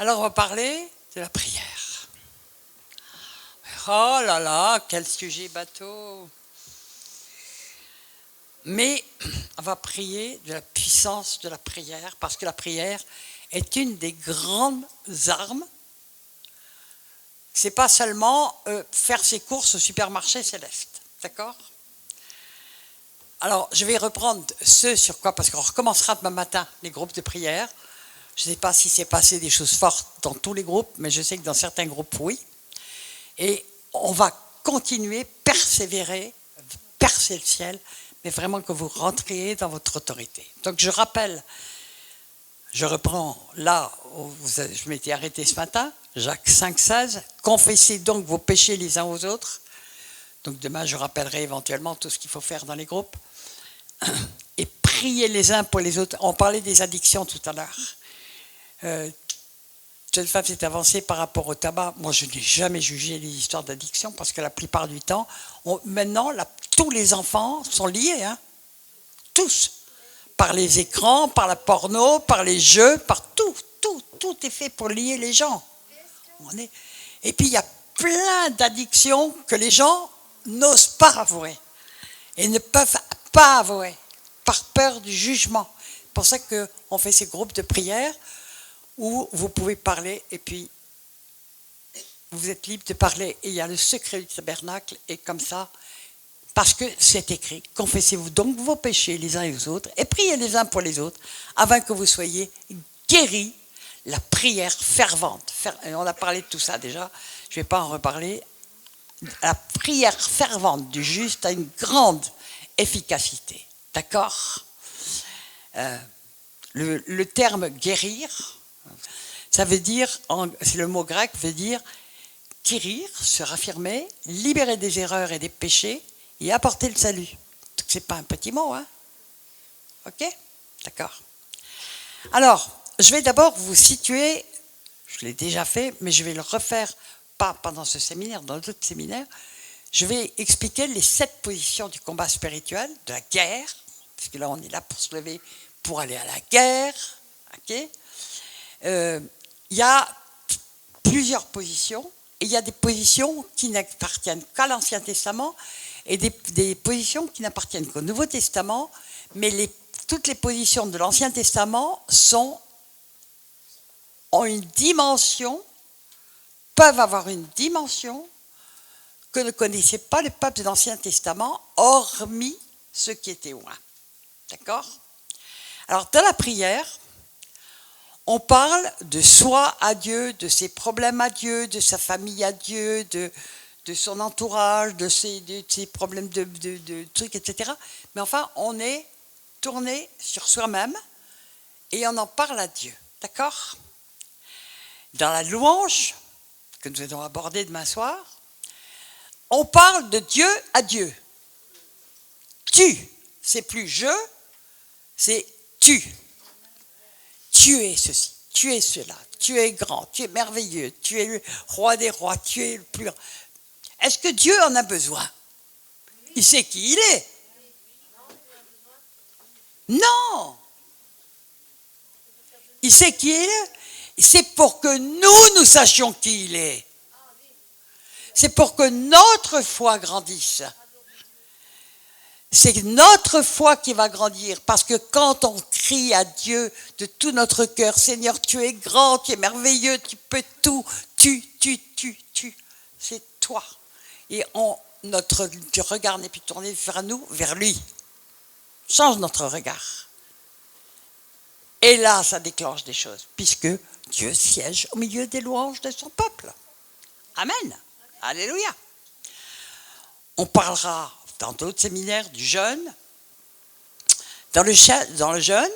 Alors, on va parler de la prière. Oh là là, quel sujet bateau. Mais on va prier de la puissance de la prière, parce que la prière est une des grandes armes. C'est pas seulement faire ses courses au supermarché céleste, d'accord? Alors, je vais reprendre ce sur quoi, parce qu'on recommencera demain matin les groupes de prière. Je ne sais pas si c'est passé des choses fortes dans tous les groupes, mais je sais que dans certains groupes, oui. Et on va continuer, persévérer, percer le ciel, mais vraiment que vous rentriez dans votre autorité. Donc je rappelle, je reprends là où je m'étais arrêté ce matin, Jacques 5,16, confessez donc vos péchés les uns aux autres. Donc demain, je rappellerai éventuellement tout ce qu'il faut faire dans les groupes. Et priez les uns pour les autres. On parlait des addictions tout à l'heure. Cette femme s'est avancée par rapport au tabac. Moi, je n'ai jamais jugé les histoires d'addiction parce que la plupart du temps, maintenant, tous les enfants sont liés, hein, tous, par les écrans, par la porno, par les jeux, par tout est fait pour lier les gens. Et puis, il y a plein d'addictions que les gens n'osent pas avouer et ne peuvent pas avouer par peur du jugement. C'est pour ça qu'on fait ces groupes de prière où vous pouvez parler et puis vous êtes libre de parler. Et il y a le secret du tabernacle et comme ça, parce que c'est écrit, confessez-vous donc vos péchés les uns et les autres et priez les uns pour les autres afin que vous soyez guéris. La prière fervente. On a parlé de tout ça déjà, je ne vais pas en reparler. La prière fervente du juste a une grande efficacité. D'accord? Le terme guérir, ça veut dire, c'est le mot grec, veut dire guérir, se raffirmer, libérer des erreurs et des péchés et apporter le salut. Ce n'est pas un petit mot, hein? Ok? D'accord. Alors, je vais d'abord vous situer, je l'ai déjà fait, mais je vais le refaire, pas pendant ce séminaire, dans d'autres séminaires. Je vais expliquer les 7 positions du combat spirituel, de la guerre, parce que là on est là pour se lever, pour aller à la guerre. Ok? Il y a plusieurs positions, et il y a des positions qui n'appartiennent qu'à l'Ancien Testament, et des positions qui n'appartiennent qu'au Nouveau Testament, mais toutes les positions de l'Ancien Testament ont une dimension, peuvent avoir une dimension que ne connaissait pas le peuple de l'Ancien Testament, hormis ceux qui étaient loin. D'accord? Alors, dans la prière, on parle de soi à Dieu, de ses problèmes à Dieu, de sa famille à Dieu, de son entourage, de ses problèmes de trucs, etc. Mais enfin, on est tourné sur soi-même et on en parle à Dieu. D'accord? Dans la louange, que nous allons aborder demain soir, on parle de Dieu à Dieu. Tu, c'est plus je, c'est tu. Tu es ceci, tu es cela, tu es grand, tu es merveilleux, tu es le roi des rois, tu es le plus grand. Est-ce que Dieu en a besoin? Il sait qui il est. Non. Il sait qui il est. C'est pour que nous sachions qui il est. C'est pour que notre foi grandisse. C'est notre foi qui va grandir, parce que quand on crie à Dieu de tout notre cœur, Seigneur, tu es grand, tu es merveilleux, tu peux tout, c'est toi. Et notre regard n'est plus tourné vers nous, vers lui. Change notre regard. Et là, ça déclenche des choses, puisque Dieu siège au milieu des louanges de son peuple. Amen. Alléluia. On parlera dans d'autres séminaires du jeûne. Dans le jeûne,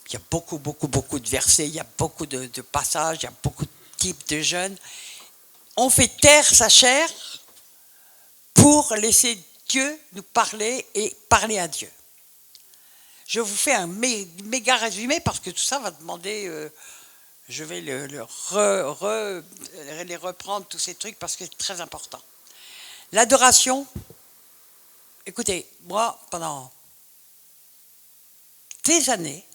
il y a beaucoup de versets, il y a beaucoup de passages, il y a beaucoup de types de jeûne. On fait taire sa chair pour laisser Dieu nous parler et parler à Dieu. Je vous fais un méga résumé parce que tout ça va demander, je vais les reprendre tous ces trucs parce que c'est très important. L'adoration, écoutez, moi pendant des années,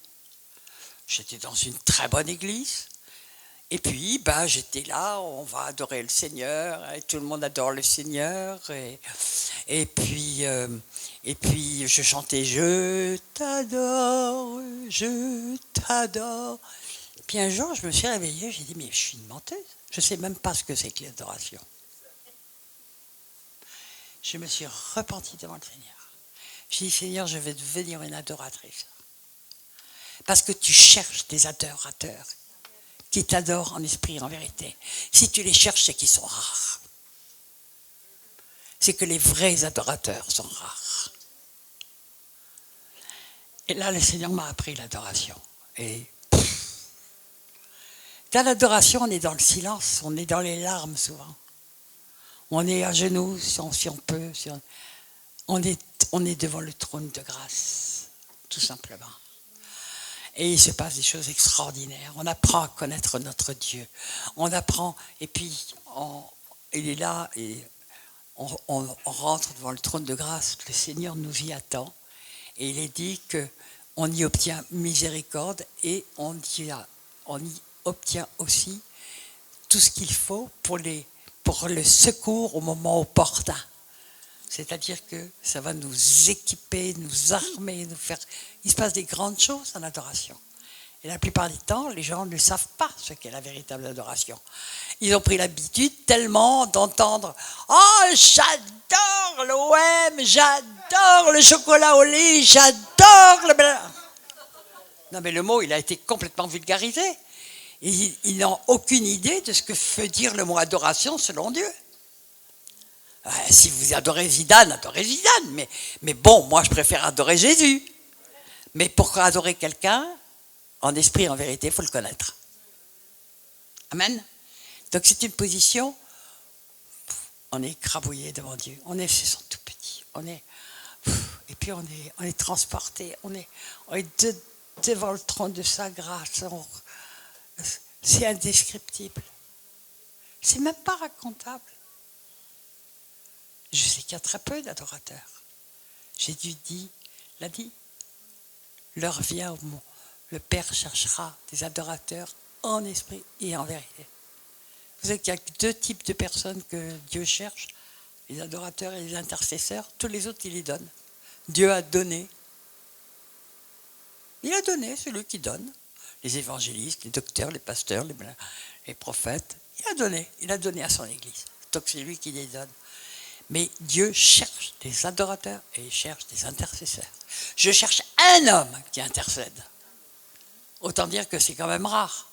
j'étais dans une très bonne église Et puis, j'étais là, on va adorer le Seigneur, et tout le monde adore le Seigneur. Et puis, je chantais « Je t'adore, je t'adore ». Puis un jour, je me suis réveillée, j'ai dit « Mais je suis une menteuse, je ne sais même pas ce que c'est que l'adoration ». Je me suis repentie devant le Seigneur. J'ai dit « Seigneur, je vais devenir une adoratrice ». Parce que tu cherches des adorateurs qui t'adorent en esprit et en vérité. Si tu les cherches, c'est qu'ils sont rares. C'est que les vrais adorateurs sont rares. Et là, le Seigneur m'a appris l'adoration. Et dans l'adoration, on est dans le silence, on est dans les larmes souvent. On est à genoux, si on peut. On est devant le trône de grâce, tout simplement. Et il se passe des choses extraordinaires. On apprend à connaître notre Dieu. On apprend, et puis il est là, et on rentre devant le trône de grâce. Le Seigneur nous y attend. Et il est dit qu'on y obtient miséricorde et on y obtient aussi tout ce qu'il faut pour le secours au moment opportun. C'est-à-dire que ça va nous équiper, nous armer, nous faire... Il se passe des grandes choses en adoration. Et la plupart du temps, les gens ne savent pas ce qu'est la véritable adoration. Ils ont pris l'habitude tellement d'entendre « Oh, j'adore l'OM, j'adore le chocolat au lait, j'adore le... » Non, mais le mot, il a été complètement vulgarisé. Ils n'ont aucune idée de ce que veut dire le mot adoration selon Dieu. Si vous adorez Zidane, adorez Zidane. Mais bon, moi je préfère adorer Jésus. Mais pour adorer quelqu'un, en esprit et en vérité, il faut le connaître. Amen. Donc c'est une position, on est écrabouillé devant Dieu. On est tout petit. Et puis on est transporté. On est devant le trône de sa grâce. C'est indescriptible. C'est même pas racontable. Je sais qu'il y a très peu d'adorateurs. Jésus l'a dit. L'heure vient où le Père cherchera des adorateurs en esprit et en vérité. Vous savez qu'il y a deux types de personnes que Dieu cherche, les adorateurs et les intercesseurs. Tous les autres, il les donne. Dieu a donné. Il a donné, c'est lui qui donne. Les évangélistes, les docteurs, les pasteurs, les prophètes. Il a donné à son Église. Donc c'est lui qui les donne. Mais Dieu cherche des adorateurs et il cherche des intercesseurs. Je cherche un homme qui intercède. Autant dire que c'est quand même rare.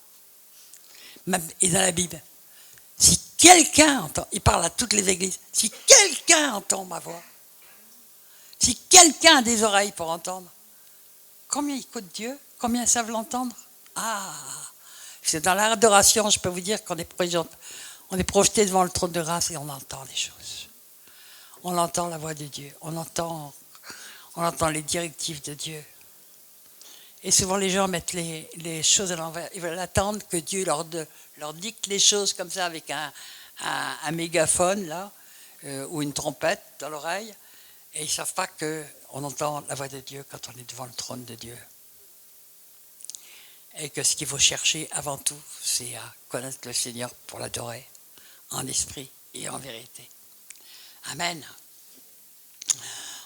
Et dans la Bible, si quelqu'un entend, il parle à toutes les églises, si quelqu'un entend ma voix, si quelqu'un a des oreilles pour entendre, combien écoutent Dieu? Combien savent l'entendre? C'est dans l'adoration, je peux vous dire qu'on est projeté devant le trône de grâce et on entend des choses. On entend la voix de Dieu, on entend les directives de Dieu. Et souvent les gens mettent les choses à l'envers. Ils veulent attendre que Dieu leur dicte les choses comme ça avec un mégaphone là, ou une trompette dans l'oreille. Et ils ne savent pas qu'on entend la voix de Dieu quand on est devant le trône de Dieu. Et que ce qu'il faut chercher avant tout, c'est à connaître le Seigneur pour l'adorer en esprit et en vérité. Amen.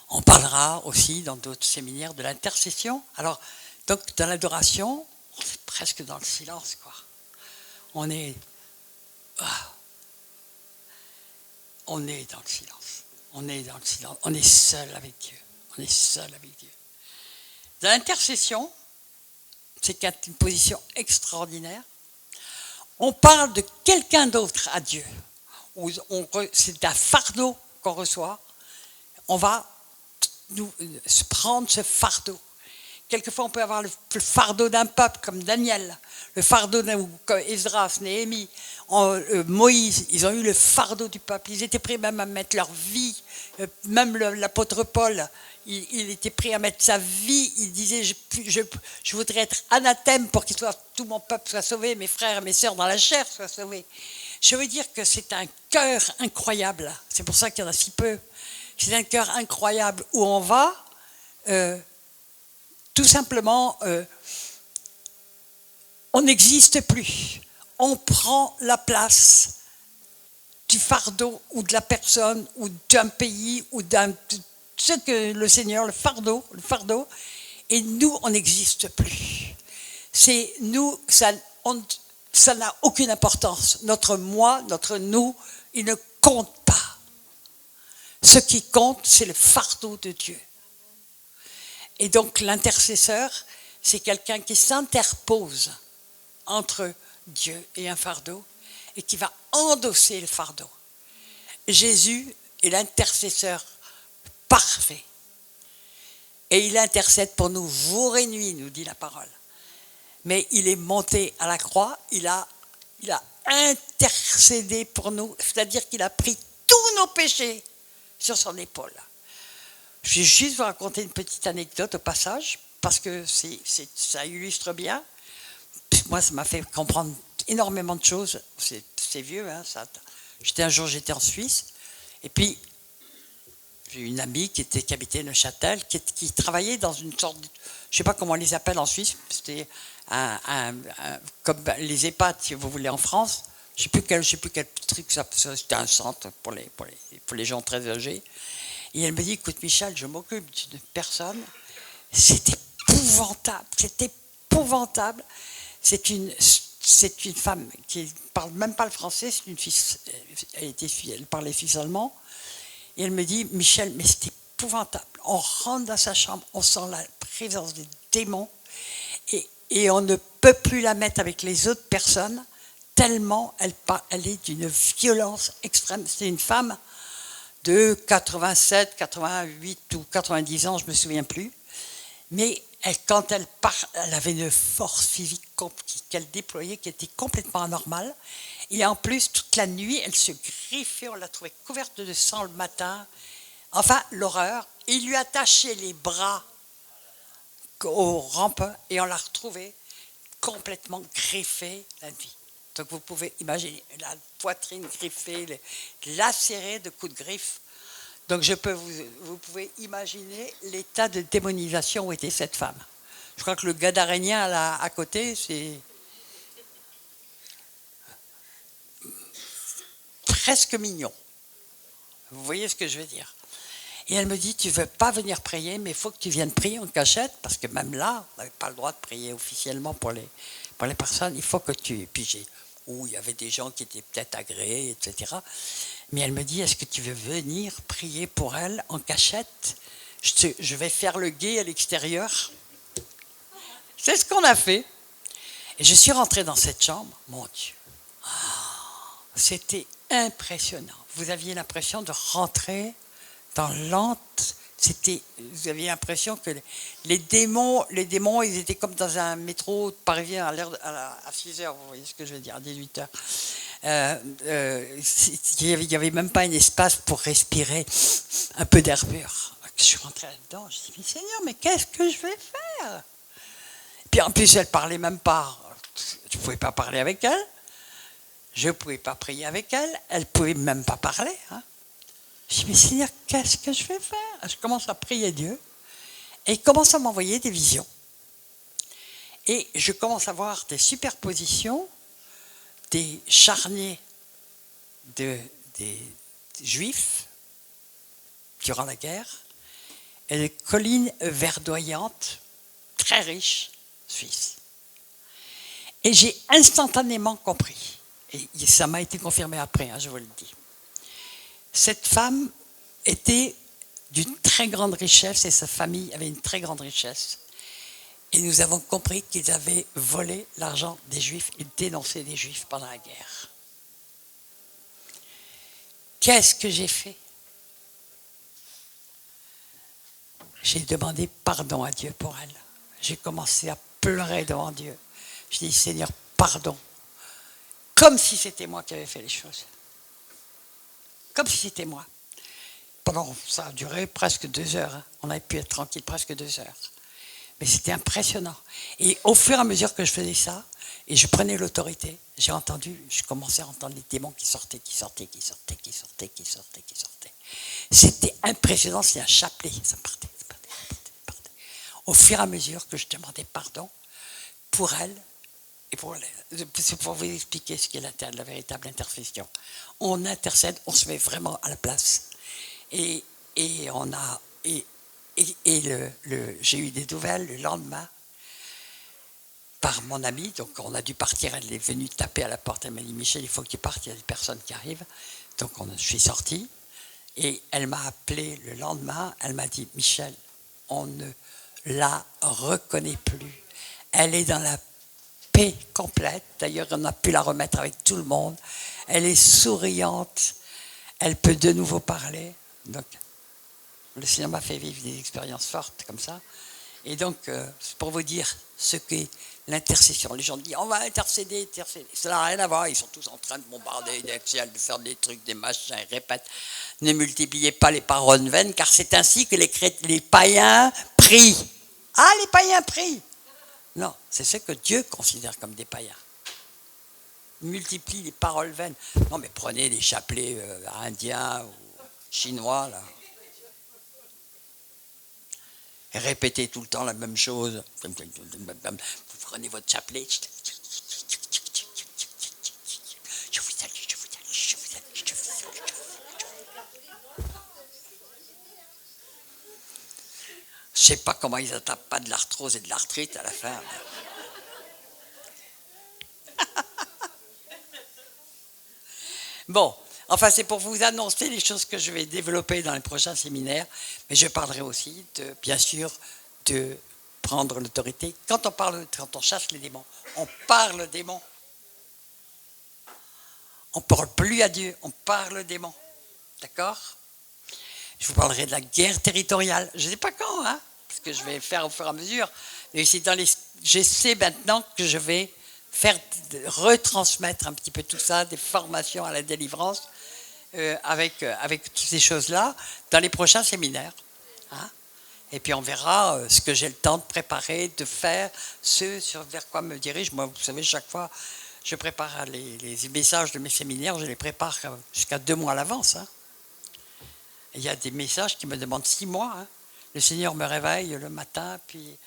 On parlera aussi dans d'autres séminaires de l'intercession. Alors, donc dans l'adoration, on est presque dans le silence, quoi. On est dans le silence. On est dans le silence. On est seul avec Dieu. Dans l'intercession, c'est une position extraordinaire. On parle de quelqu'un d'autre à Dieu. C'est un fardeau qu'on reçoit. On va se prendre ce fardeau. Quelquefois, on peut avoir le fardeau d'un peuple, comme Daniel, le fardeau comme Esdras, Néhémie, Moïse. Ils ont eu le fardeau du peuple. Ils étaient prêts même à mettre leur vie. Même l'apôtre Paul, il était prêt à mettre sa vie. Il disait, je voudrais être anathème pour que tout mon peuple soit sauvé, mes frères et mes sœurs dans la chair soient sauvés. Je veux dire que c'est un cœur incroyable. C'est pour ça qu'il y en a si peu. C'est un cœur incroyable où on va, tout simplement, on n'existe plus. on prend la place du fardeau ou de la personne ou d'un pays ou d'un ce que le Seigneur, le fardeau, et nous, on n'existe plus. C'est nous, ça n'a aucune importance. Notre moi, notre nous, il ne compte pas. Ce qui compte, c'est le fardeau de Dieu. Et donc l'intercesseur, c'est quelqu'un qui s'interpose entre Dieu et un fardeau et qui va endosser le fardeau. Jésus est l'intercesseur parfait. Et il intercède pour nous jour et nuit, nous dit la parole. Mais il est monté à la croix, il a intercédé pour nous, c'est-à-dire qu'il a pris tous nos péchés sur son épaule. Je vais juste vous raconter une petite anecdote au passage, parce que ça illustre bien. Moi, ça m'a fait comprendre énormément de choses. C'est vieux, hein, ça. Un jour, j'étais en Suisse, et puis j'ai une amie qui habitait Neuchâtel, qui travaillait dans une sorte de, je ne sais pas comment on les appelle en Suisse, c'était comme les EHPAD, si vous voulez, en France. Je ne sais plus quel truc, c'était un centre pour les gens très âgés. Et elle me dit, écoute Michel, je m'occupe d'une personne, c'est épouvantable. C'est une femme qui ne parle même pas le français, c'est une fille, elle parlait suisse-allemand. Et elle me dit, Michel, mais c'est épouvantable. On rentre dans sa chambre, on sent la présence des démons et on ne peut plus la mettre avec les autres personnes tellement elle est d'une violence extrême. C'est une femme de 87, 88 ou 90 ans, je ne me souviens plus. Mais quand elle part, elle avait une force physique qu'elle déployait qui était complètement anormale. Et en plus, toute la nuit, elle se griffait, on l'a trouvée couverte de sang le matin. Enfin, l'horreur. Il lui attachait les bras aux rampes et on l'a retrouvée complètement griffée la nuit. Donc vous pouvez imaginer la poitrine griffée, lacérée de coups de griffe. Donc vous pouvez imaginer l'état de démonisation où était cette femme. Je crois que le gadarénien là à côté, c'est presque mignon. Vous voyez ce que je veux dire? Et elle me dit, tu ne veux pas venir prier, mais il faut que tu viennes prier en cachette, parce que même là, on n'avait pas le droit de prier officiellement pour les personnes. Il faut que tu... Puis il y avait des gens qui étaient peut-être agréés, etc. Mais elle me dit, est-ce que tu veux venir prier pour elle en cachette? Je vais faire le guet à l'extérieur. C'est ce qu'on a fait. Et je suis rentré dans cette chambre. Mon Dieu. C'était impressionnant. Vous aviez l'impression de rentrer dans l'antre. Vous aviez l'impression que les démons, ils étaient comme dans un métro parisien à 6 heures, vous voyez ce que je veux dire, à 18 heures. Il n'y avait même pas un espace pour respirer un peu d'air pur. Je suis rentré là-dedans, je me suis dit, mais Seigneur, mais qu'est-ce que je vais faire? Puis en plus, elle ne parlait même pas. Je ne pouvais pas parler avec elle. Je ne pouvais pas prier avec elle. Elle ne pouvait même pas parler. Hein. Je me suis dit, mais Seigneur, qu'est-ce que je vais faire? Je commence à prier Dieu. Et il commence à m'envoyer des visions. Et je commence à voir des superpositions, des charniers des Juifs durant la guerre, et des collines verdoyantes, très riches, suisses. Et j'ai instantanément compris. Et ça m'a été confirmé après, hein, je vous le dis. Cette femme était d'une très grande richesse et sa famille avait une très grande richesse. Et nous avons compris qu'ils avaient volé l'argent des Juifs et dénoncé les Juifs pendant la guerre. Qu'est-ce que j'ai fait? J'ai demandé pardon à Dieu pour elle. J'ai commencé à pleurer devant Dieu. Je dis, Seigneur, pardon. Comme si c'était moi qui avais fait les choses. Comme si c'était moi. Ça a duré presque 2 heures. Hein. On avait pu être tranquille presque 2 heures. Mais c'était impressionnant. Et au fur et à mesure que je faisais ça, et je prenais l'autorité, je commençais à entendre les démons qui sortaient. C'était impressionnant, c'était un chapelet. Ça partait. Au fur et à mesure que je demandais pardon pour elle, Et c'est pour vous expliquer ce qu'est la véritable intercession. On intercède, on se met vraiment à la place. Et on a j'ai eu des nouvelles le lendemain par mon amie, donc on a dû partir, elle est venue taper à la porte, elle m'a dit Michel, il faut que tu partes, il y a des personnes qui arrivent. Donc je suis sorti et elle m'a appelé le lendemain, elle m'a dit Michel, on ne la reconnaît plus. Elle est dans la paix complète, d'ailleurs on a pu la remettre avec tout le monde, elle est souriante, elle peut de nouveau parler. Donc le Seigneur m'a fait vivre des expériences fortes comme ça. Et donc, c'est pour vous dire ce qu'est l'intercession. Les gens disent, on va intercéder. Ça n'a rien à voir. Ils sont tous en train de bombarder des Excel, de faire des trucs, des machins. Ils répètent, ne multipliez pas les paroles vaines, car c'est ainsi que les païens prient. Ah, les païens prient. Non, c'est ce que Dieu considère comme des païens. Multiplie les paroles vaines. Non, mais prenez les chapelets indiens ou chinois, là. Et répétez tout le temps la même chose. Vous prenez votre chapelet. Je vous salue, je vous salue, je vous salue, je vous salue. Je ne sais pas comment ils n'attrapent pas de l'arthrose et de l'arthrite à la fin. Bon. Enfin, c'est pour vous annoncer les choses que je vais développer dans les prochains séminaires, mais je parlerai aussi, bien sûr, de prendre l'autorité. Quand on chasse les démons, on parle aux démons. On ne parle plus à Dieu, on parle aux démons. D'accord? Je vous parlerai de la guerre territoriale. Je ne sais pas quand, hein, parce que je vais faire au fur et à mesure. Mais je sais maintenant que je vais retransmettre un petit peu tout ça, des formations à la délivrance, avec toutes ces choses-là, dans les prochains séminaires. Hein. Et puis on verra ce que j'ai le temps de préparer, de faire, vers quoi me dirige. Moi, vous savez, chaque fois, je prépare les messages de mes séminaires, je les prépare jusqu'à 2 mois à l'avance. Hein. Il y a des messages qui me demandent 6 mois. Hein. Le Seigneur me réveille le matin, puis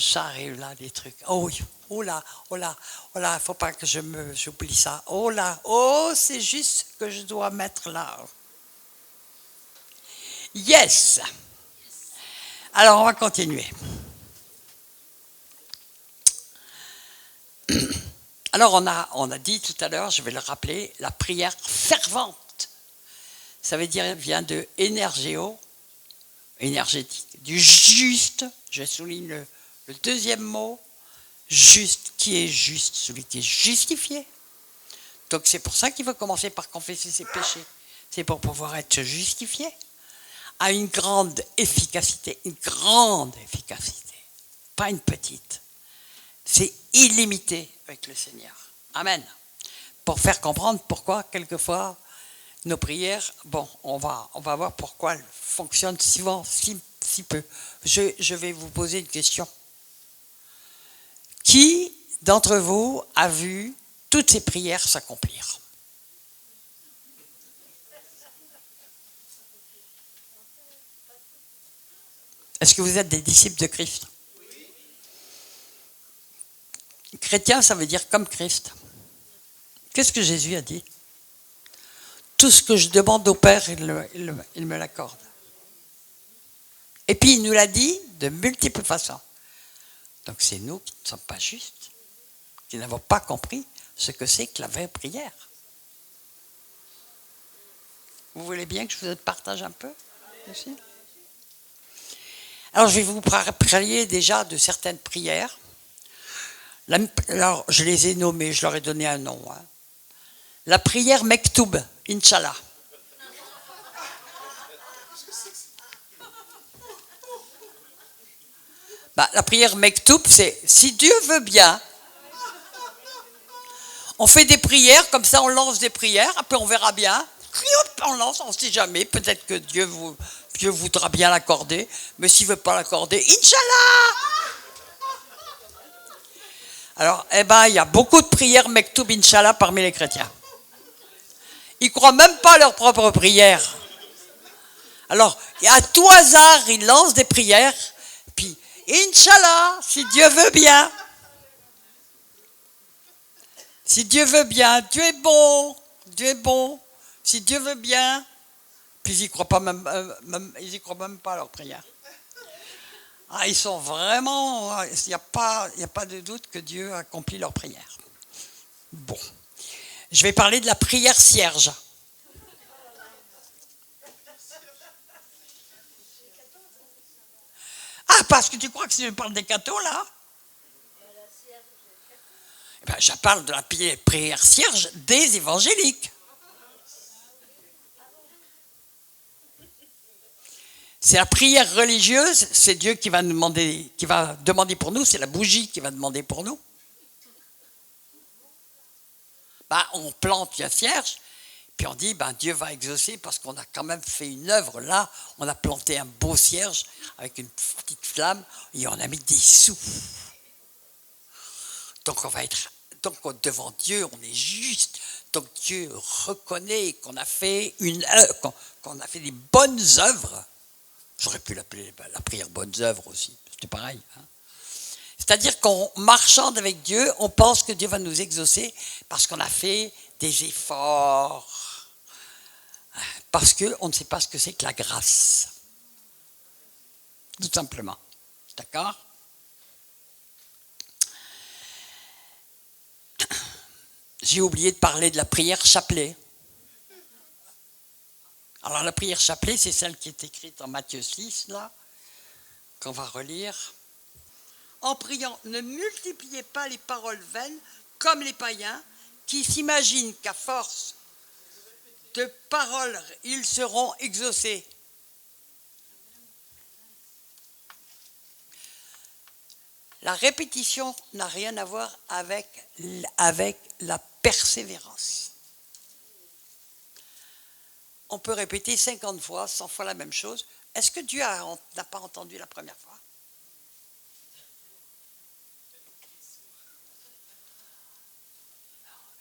ça arrive là, des trucs. Oh oui, oh là, faut pas que j'oublie ça. Oh là, c'est juste que je dois mettre là. Yes. Alors, on va continuer. Alors, on a dit tout à l'heure, je vais le rappeler, la prière fervente. Ça veut dire, vient de énergéo, énergétique, du juste. Je souligne le deuxième mot, juste, qui est juste, celui qui est justifié. Donc c'est pour ça qu'il veut commencer par confesser ses péchés. C'est pour pouvoir être justifié. A une grande efficacité, pas une petite. C'est illimité avec le Seigneur. Amen. Pour faire comprendre pourquoi, quelquefois, nos prières, bon, on va voir pourquoi elles fonctionnent souvent si peu. Je vais vous poser une question. Qui d'entre vous a vu toutes ces prières s'accomplir? Est-ce que vous êtes des disciples de Christ? Chrétien, ça veut dire comme Christ. Qu'est-ce que Jésus a dit? Tout ce que je demande au Père, il me l'accorde. Et puis il nous l'a dit de multiples façons. Donc c'est nous qui ne sommes pas justes, qui n'avons pas compris ce que c'est que la vraie prière. Vous voulez bien que je vous partage un peu aussi? Alors je vais vous parler déjà de certaines prières. Alors je les ai nommées, je leur ai donné un nom. Hein. La prière Mektoub, Inch'Allah. La prière Mektoub, c'est si Dieu veut bien, on fait des prières, comme ça on lance des prières, après on verra bien, on lance, on ne sait jamais, peut-être que Dieu voudra bien l'accorder, mais s'il ne veut pas l'accorder, Inch'Allah. Alors, il y a beaucoup de prières Mektoub, Inch'Allah parmi les chrétiens. Ils ne croient même pas à leur propre prière. Alors, à tout hasard, ils lancent des prières, puis Inch'Allah, si Dieu veut bien. Si Dieu veut bien, Dieu est bon. Dieu est bon. Si Dieu veut bien. Puis ils y croient même pas à leur prière. Ah, ils sont vraiment. Il n'y a pas de doute que Dieu accomplit leur prière. Bon. Je vais parler de la prière cierge. Ah, parce que tu crois que si je parle des cathos, là? Eh ben, je parle de la prière cierge des évangéliques. C'est la prière religieuse, c'est Dieu qui va demander pour nous, c'est la bougie qui va demander pour nous. Ben, on plante la cierge, puis on dit, ben, Dieu va exaucer parce qu'on a quand même fait une œuvre. Là, on a planté un beau cierge avec une petite flamme et on a mis des sous. Donc, devant Dieu, on est juste. Donc, Dieu reconnaît qu'on a fait qu'on a fait des bonnes œuvres. J'aurais pu l'appeler la prière bonnes œuvres aussi. C'était pareil. Hein. C'est-à-dire qu'en marchant avec Dieu, on pense que Dieu va nous exaucer parce qu'on a fait des efforts. Parce qu'on ne sait pas ce que c'est que la grâce. Tout simplement. D'accord ? J'ai oublié de parler de la prière chapelet. Alors la prière chapelet, c'est celle qui est écrite en Matthieu 6, là, qu'on va relire. En priant, ne multipliez pas les paroles vaines comme les païens qui s'imaginent qu'à force de paroles, ils seront exaucés. La répétition n'a rien à voir avec la persévérance. On peut répéter 50 fois, 100 fois la même chose. Est-ce que Dieu n'a pas entendu la première fois?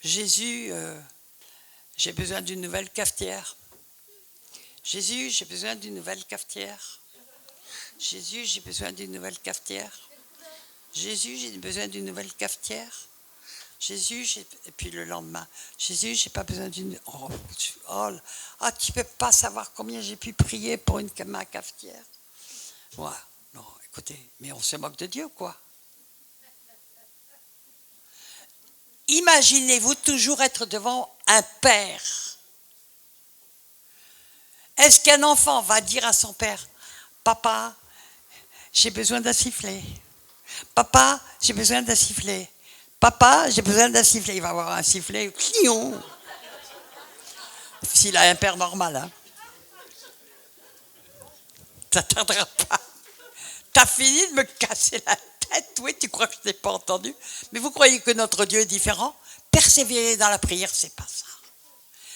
Jésus, j'ai besoin d'une nouvelle cafetière. Jésus, j'ai besoin d'une nouvelle cafetière. Jésus, j'ai besoin d'une nouvelle cafetière. Jésus, j'ai besoin d'une nouvelle cafetière. Jésus, et puis le lendemain, Jésus, j'ai pas besoin d'une. Tu peux pas savoir combien j'ai pu prier pour ma cafetière. Ouais, non, écoutez, mais on se moque de Dieu, quoi. Imaginez-vous toujours être devant un père. Est-ce qu'un enfant va dire à son père, papa, j'ai besoin d'un sifflet. Papa, j'ai besoin d'un sifflet. Papa, j'ai besoin d'un sifflet. Il va avoir un sifflet. S'il a un père normal. Hein. Ça ne tardera pas. T'as fini de me casser la tête. Oui, tu crois que je ne t'ai pas entendu. Mais vous croyez que notre Dieu est différent? Persévérer dans la prière, c'est pas ça.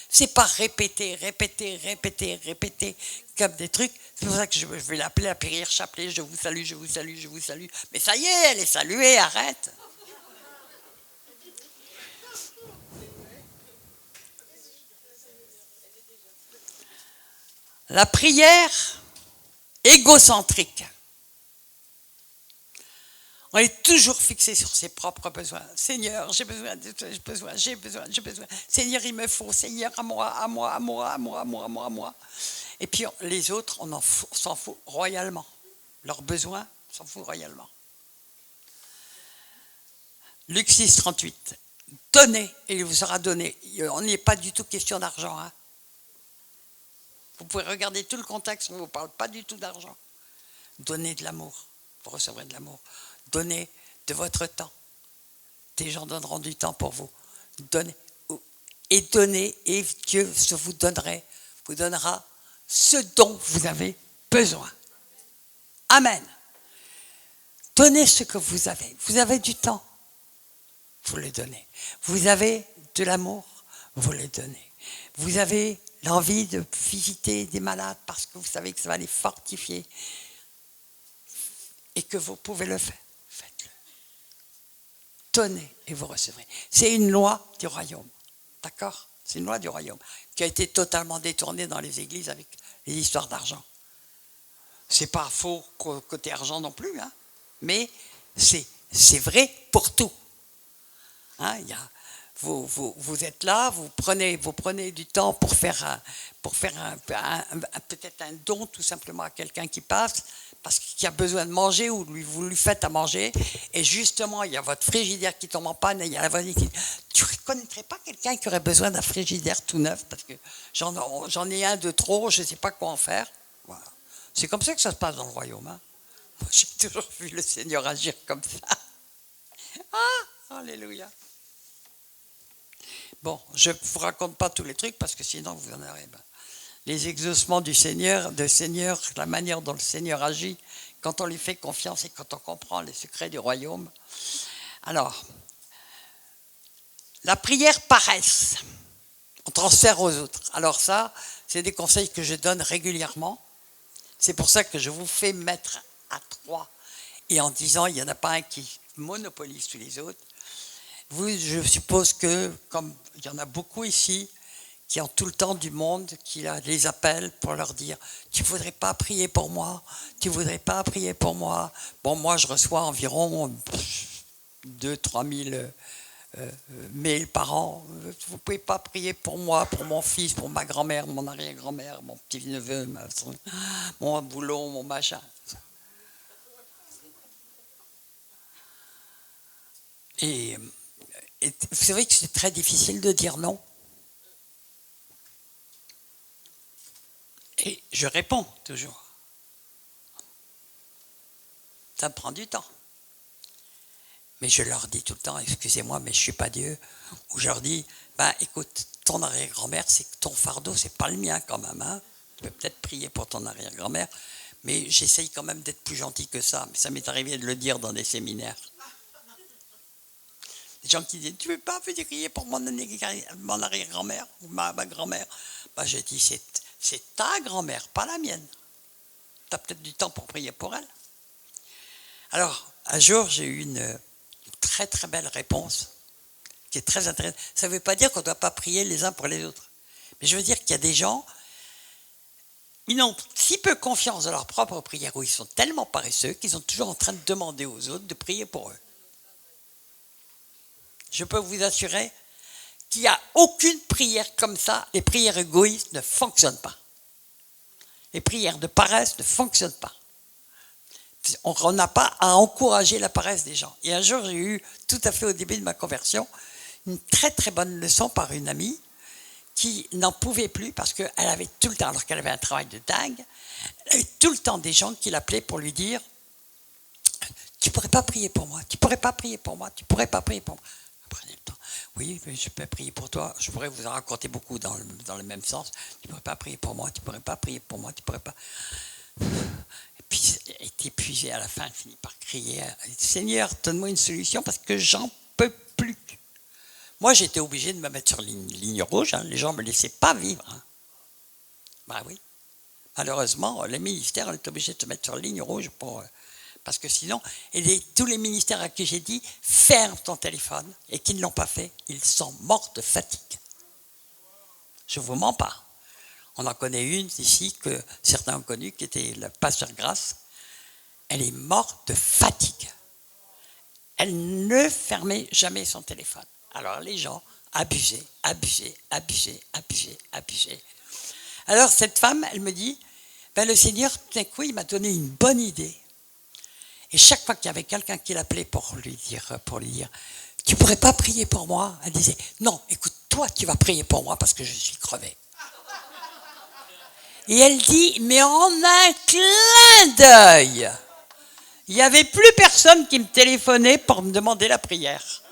C'est pas répéter comme des trucs. C'est pour ça que je vais l'appeler la prière chapelet. Je vous salue, je vous salue, je vous salue. Mais ça y est, elle est saluée, arrête. La prière égocentrique. On est toujours fixé sur ses propres besoins. Seigneur, j'ai besoin. Seigneur, il me faut. Seigneur, à moi. Et puis les autres, on s'en fout royalement. Leurs besoins, on s'en fout royalement. Luc 6, 38. Donnez et il vous sera donné. On n'y est pas du tout question d'argent. Hein. Vous pouvez regarder tout le contexte, on ne vous parle pas du tout d'argent. Donnez de l'amour, vous recevrez de l'amour. Donnez de votre temps. Des gens donneront du temps pour vous. Donnez et Dieu vous donnera ce dont vous avez besoin. Amen. Donnez ce que vous avez. Vous avez du temps, vous le donnez. Vous avez de l'amour, vous le donnez. Vous avez l'envie de visiter des malades parce que vous savez que ça va les fortifier et que vous pouvez le faire. Faites-le. Donnez et vous recevrez. C'est une loi du royaume. D'accord? C'est une loi du royaume qui a été totalement détournée dans les églises avec les histoires d'argent. C'est pas faux côté argent non plus, hein, mais c'est vrai pour tout. Hein, vous êtes là, vous prenez du temps pour faire peut-être un don tout simplement à quelqu'un qui passe, parce qu'il a besoin de manger, ou vous lui faites à manger, et justement, il y a votre frigidaire qui tombe en panne, et il y a la voisine qui dit, tu ne reconnaîtrais pas quelqu'un qui aurait besoin d'un frigidaire tout neuf, parce que j'en ai un de trop, je ne sais pas quoi en faire. Voilà. C'est comme ça que ça se passe dans le royaume. Hein. Moi, j'ai toujours vu le Seigneur agir comme ça. Ah, alléluia. Bon, je ne vous raconte pas tous les trucs, parce que sinon vous en aurez... Les exaucements du Seigneur, la manière dont le Seigneur agit, quand on lui fait confiance et quand on comprend les secrets du royaume. Alors, la prière paresse, on transfère aux autres. Alors ça, c'est des conseils que je donne régulièrement. C'est pour ça que je vous fais mettre à 3. Et en disant, il n'y en a pas un qui monopolise tous les autres. Je suppose que, comme il y en a beaucoup ici, qui ont tout le temps du monde, qui les appellent pour leur dire « Tu ne voudrais pas prier pour moi? Tu ne voudrais pas prier pour moi ?» Bon, moi, je reçois environ 2-3 000 mails par an. « Vous ne pouvez pas prier pour moi, pour mon fils, pour ma grand-mère, mon arrière-grand-mère, mon petit-neveu, mon boulot, mon machin. » Et vous savez que c'est très difficile de dire non. Et je réponds toujours. Ça me prend du temps. Mais je leur dis tout le temps, excusez-moi, mais je ne suis pas Dieu. Ou je leur dis, écoute, ton arrière-grand-mère, c'est ton fardeau, c'est pas le mien quand même. Hein. Tu peux peut-être prier pour ton arrière-grand-mère, mais j'essaye quand même d'être plus gentil que ça. Mais ça m'est arrivé de le dire dans des séminaires. Des gens qui disent, tu ne veux pas prier pour mon arrière-grand-mère ou ma grand-mère? Je dis, c'est ta grand-mère, pas la mienne. Tu as peut-être du temps pour prier pour elle. Alors, un jour, j'ai eu une très très belle réponse, qui est très intéressante. Ça ne veut pas dire qu'on ne doit pas prier les uns pour les autres. Mais je veux dire qu'il y a des gens, ils n'ont si peu confiance dans leur propre prière, ou ils sont tellement paresseux qu'ils sont toujours en train de demander aux autres de prier pour eux. Je peux vous assurer qu'il n'y a aucune prière comme ça. Les prières égoïstes ne fonctionnent pas. Les prières de paresse ne fonctionnent pas. On n'a pas à encourager la paresse des gens. Et un jour, j'ai eu, tout à fait au début de ma conversion, une très très bonne leçon par une amie qui n'en pouvait plus parce qu'elle avait tout le temps, alors qu'elle avait un travail de dingue, elle avait tout le temps des gens qui l'appelaient pour lui dire « Tu ne pourrais pas prier pour moi, tu ne pourrais pas prier pour moi, tu ne pourrais pas prier pour moi. » Prenez le temps. Oui, mais je peux prier pour toi. Je pourrais vous en raconter beaucoup dans le même sens. Tu ne pourrais pas prier pour moi, tu ne pourrais pas prier pour moi, tu ne pourrais pas... Et puis, elle est épuisée à la fin, elle finit par crier « Seigneur, donne-moi une solution parce que j'en peux plus. » Moi, j'étais obligé de me mettre sur ligne rouge. Hein. Les gens ne me laissaient pas vivre. Hein. Oui. Malheureusement, les ministères, on est obligé de se mettre sur ligne rouge parce que sinon, tous les ministères à qui j'ai dit « Ferme ton téléphone » et qui ne l'ont pas fait, ils sont morts de fatigue. Je ne vous mens pas. On en connaît une ici que certains ont connue, qui était la pasteur Grasse. Elle est morte de fatigue. Elle ne fermait jamais son téléphone. Alors les gens abusaient. Alors cette femme, elle me dit, le Seigneur, tout d'un coup, il m'a donné une bonne idée. Et chaque fois qu'il y avait quelqu'un qui l'appelait pour lui dire, tu ne pourrais pas prier pour moi? Elle disait, non, écoute, toi, tu vas prier pour moi parce que je suis crevée. Et elle dit, mais en un clin d'œil, il n'y avait plus personne qui me téléphonait pour me demander la prière.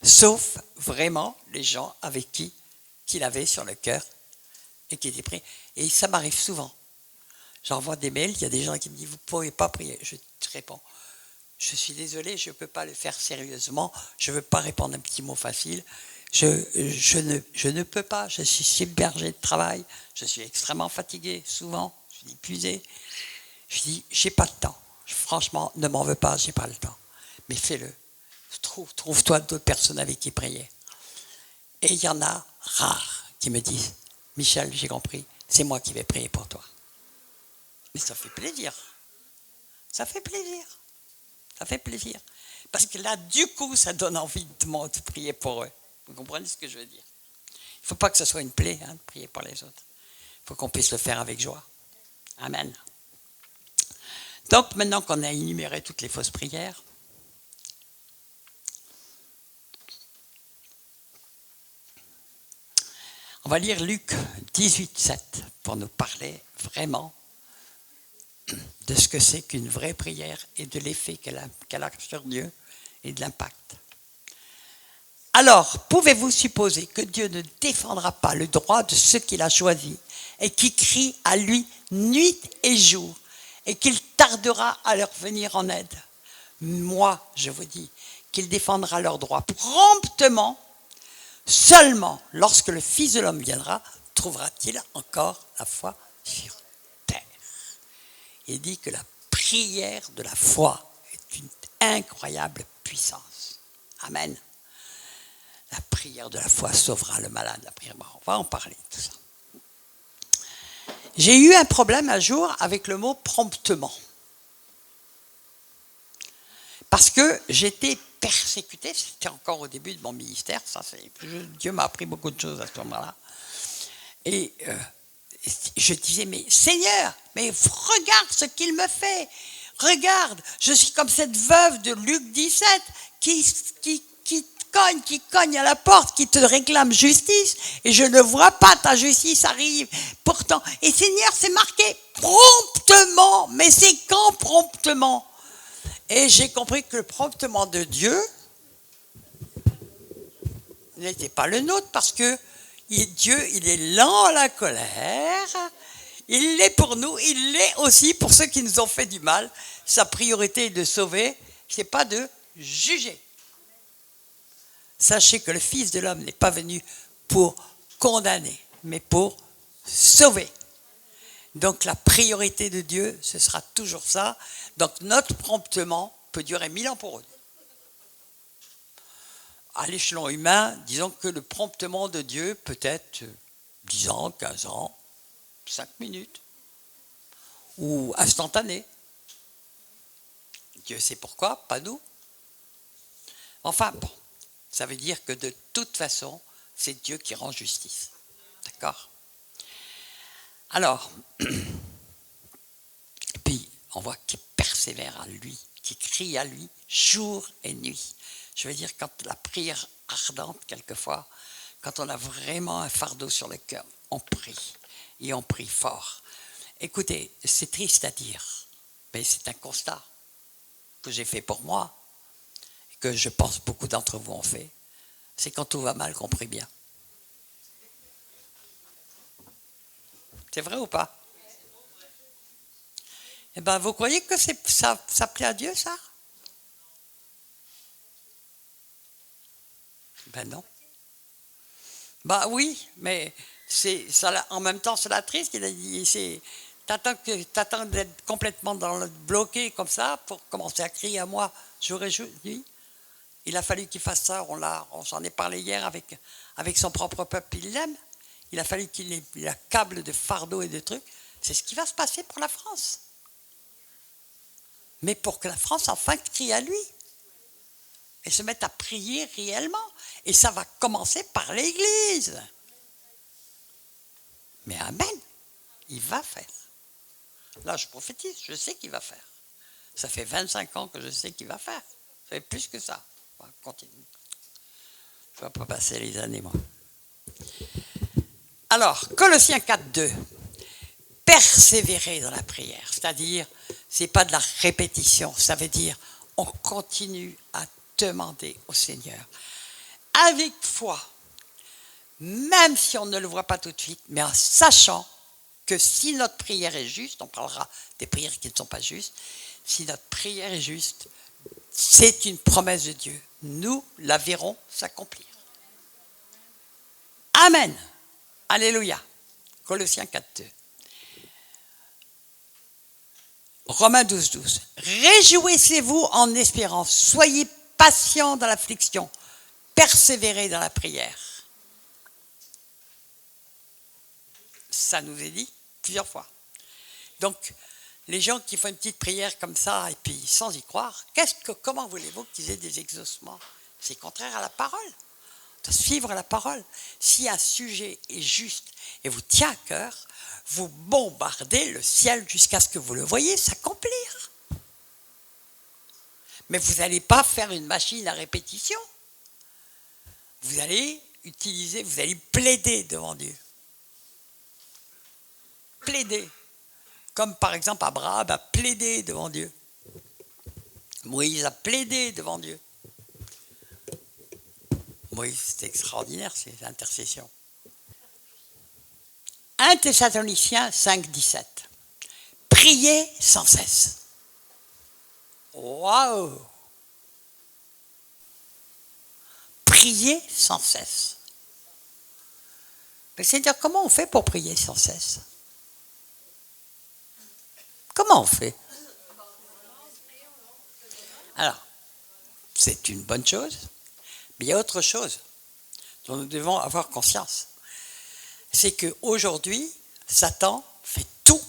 Sauf vraiment les gens avec qui qu'il avait sur le cœur et qui étaient pris. Et ça m'arrive souvent. J'envoie des mails, il y a des gens qui me disent, vous ne pouvez pas prier. Je te réponds, je suis désolé, je ne peux pas le faire sérieusement, je ne veux pas répondre un petit mot facile. Je ne peux pas, je suis submergé de travail, je suis extrêmement fatigué, souvent, je suis épuisé. Je dis, j'ai pas le temps. Franchement, ne m'en veux pas, j'ai pas le temps. Mais fais-le. Trouve-toi d'autres personnes avec qui prier. Et il y en a rares qui me disent, Michel, j'ai compris, c'est moi qui vais prier pour toi. Mais ça fait plaisir. Ça fait plaisir. Ça fait plaisir. Parce que là, du coup, ça donne envie de prier pour eux. Vous comprenez ce que je veux dire? Il ne faut pas que ce soit une plaie, de prier pour les autres. Il faut qu'on puisse le faire avec joie. Amen. Donc, maintenant qu'on a énuméré toutes les fausses prières, on va lire Luc 18, 7 pour nous parler vraiment de ce que c'est qu'une vraie prière et de l'effet qu'elle a sur Dieu et de l'impact. Alors, pouvez-vous supposer que Dieu ne défendra pas le droit de ceux qu'il a choisis et qui crient à lui nuit et jour et qu'il tardera à leur venir en aide? Moi, je vous dis qu'il défendra leurs droits promptement. Seulement lorsque le Fils de l'homme viendra, trouvera-t-il encore la foi sur terre. Il dit que la prière de la foi est une incroyable puissance. Amen. La prière de la foi sauvera le malade. La prière, on va en parler de tout ça. J'ai eu un problème un jour avec le mot promptement. Parce que j'étais persécuté, c'était encore au début de mon ministère, Dieu m'a appris beaucoup de choses à ce moment-là. Et je disais, mais Seigneur, mais regarde ce qu'il me fait. Regarde, je suis comme cette veuve de Luc 17 qui cogne à la porte, qui te réclame justice, et je ne vois pas ta justice arrive. Pourtant, et Seigneur, c'est marqué promptement, mais c'est quand promptement? Et j'ai compris que le promptement de Dieu n'était pas le nôtre, parce que Dieu, il est lent à la colère, il l'est pour nous, il l'est aussi pour ceux qui nous ont fait du mal. Sa priorité est de sauver, ce n'est pas de juger. Sachez que le Fils de l'homme n'est pas venu pour condamner, mais pour sauver. Donc la priorité de Dieu, ce sera toujours ça. Donc notre promptement peut durer 1000 ans pour eux. À l'échelon humain, disons que le promptement de Dieu peut être 10 ans, 15 ans, 5 minutes, ou instantané. Dieu sait pourquoi, pas nous. Enfin, bon, ça veut dire que de toute façon, c'est Dieu qui rend justice. D'accord ? Alors, et puis, on voit qu'il persévère à lui, qu'il crie à lui jour et nuit. Je veux dire, quand la prière ardente, quelquefois, quand on a vraiment un fardeau sur le cœur, on prie, et on prie fort. Écoutez, c'est triste à dire, mais c'est un constat que j'ai fait pour moi, et que je pense beaucoup d'entre vous ont fait. C'est quand tout va mal qu'on prie bien. C'est vrai ou pas? Eh bien, vous croyez que ça plaît à Dieu, ça? Ben non. Ben oui, mais en même temps, c'est la triste. Il a dit, t'attends d'être complètement bloqué comme ça pour commencer à crier à moi jour et nuit. Il a fallu qu'il fasse ça. On s'en est parlé hier avec son propre peuple. Il l'aime. Il a fallu qu'il accable de fardeaux et de trucs. C'est ce qui va se passer pour la France. Mais pour que la France enfin crie à lui et se mette à prier réellement. Et ça va commencer par l'Église. Mais amen, il va faire. Là, je prophétise, je sais qu'il va faire. Ça fait 25 ans que je sais qu'il va faire. Ça fait plus que ça. On va continuer. Je ne vais pas passer les années, moi. Alors, Colossiens 4, 2. Persévérer dans la prière. C'est-à-dire, ce n'est pas de la répétition. Ça veut dire, on continue à demander au Seigneur. Avec foi. Même si on ne le voit pas tout de suite, mais en sachant que si notre prière est juste, on parlera des prières qui ne sont pas justes, si notre prière est juste, c'est une promesse de Dieu. Nous la verrons s'accomplir. Amen. Alléluia. Colossiens 4, 2. Romains 12, 12. Réjouissez-vous en espérance. Soyez patients dans l'affliction. Persévérez dans la prière. Ça nous est dit plusieurs fois. Donc, Les gens qui font une petite prière comme ça, et puis sans y croire, comment voulez-vous qu'ils aient des exaucements? C'est contraire à la parole. On doit suivre la parole. Si un sujet est juste et vous tient à cœur, vous bombardez le ciel jusqu'à ce que vous le voyez s'accomplir. Mais vous n'allez pas faire une machine à répétition. Vous allez plaider devant Dieu. Plaider. Comme par exemple Abraham a plaidé devant Dieu. Moïse a plaidé devant Dieu. Moïse, c'est extraordinaire ces intercessions. 1 Thessaloniciens 5, 17. Priez sans cesse. Waouh! Priez sans cesse. Mais c'est-à-dire, comment on fait pour prier sans cesse? Comment on fait? Alors, c'est une bonne chose, mais il y a autre chose dont nous devons avoir conscience. C'est qu'aujourd'hui, Satan fait tout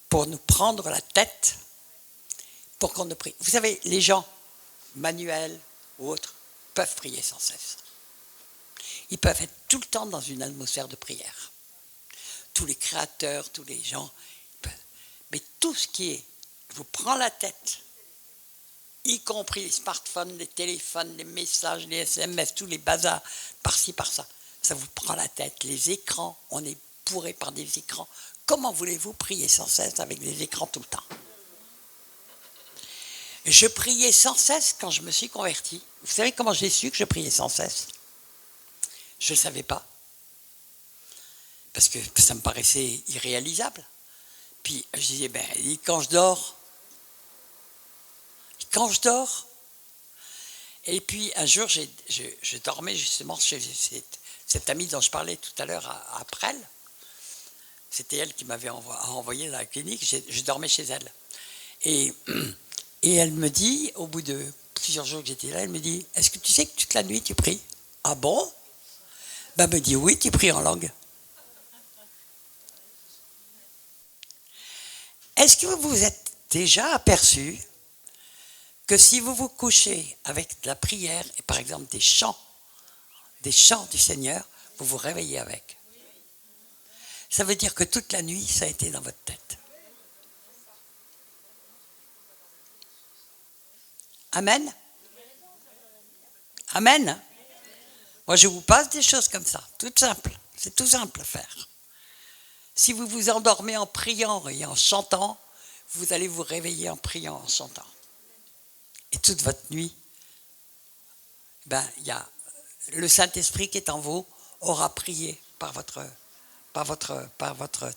pour nous prendre la tête pour qu'on ne prie. Vous savez, les gens, manuels ou autres, peuvent prier sans cesse. Ils peuvent être tout le temps dans une atmosphère de prière. Tous les créateurs, tous les gens, mais tout ce qui vous prend la tête, y compris les smartphones, les téléphones, les messages, les SMS, tous les bazars, par-ci, par-ça, ça vous prend la tête. Les écrans, on est bourré par des écrans. Comment voulez-vous prier sans cesse avec des écrans tout le temps? Je priais sans cesse quand je me suis converti. Vous savez comment j'ai su que je priais sans cesse? Je ne le savais pas. Parce que ça me paraissait irréalisable. Puis je disais, quand je dors, et puis un jour, je dormais justement chez cette amie dont je parlais tout à l'heure à Presles. C'était elle qui m'avait envoyé dans la clinique, je dormais chez elle. Et elle me dit, au bout de plusieurs jours que j'étais là, elle me dit, est-ce que tu sais que toute la nuit tu pries? Ah bon? Elle me dit, oui, tu pries en langue. Est-ce que vous vous êtes déjà aperçu que si vous vous couchez avec de la prière, et par exemple des chants du Seigneur, vous vous réveillez avec? Ça veut dire que toute la nuit, ça a été dans votre tête. Amen? Amen? Moi, je vous passe des choses comme ça, toutes simples. C'est tout simple à faire. Si vous vous endormez en priant et en chantant, vous allez vous réveiller en priant, en chantant. Et toute votre nuit, il y a le Saint-Esprit qui est en vous aura prié par votre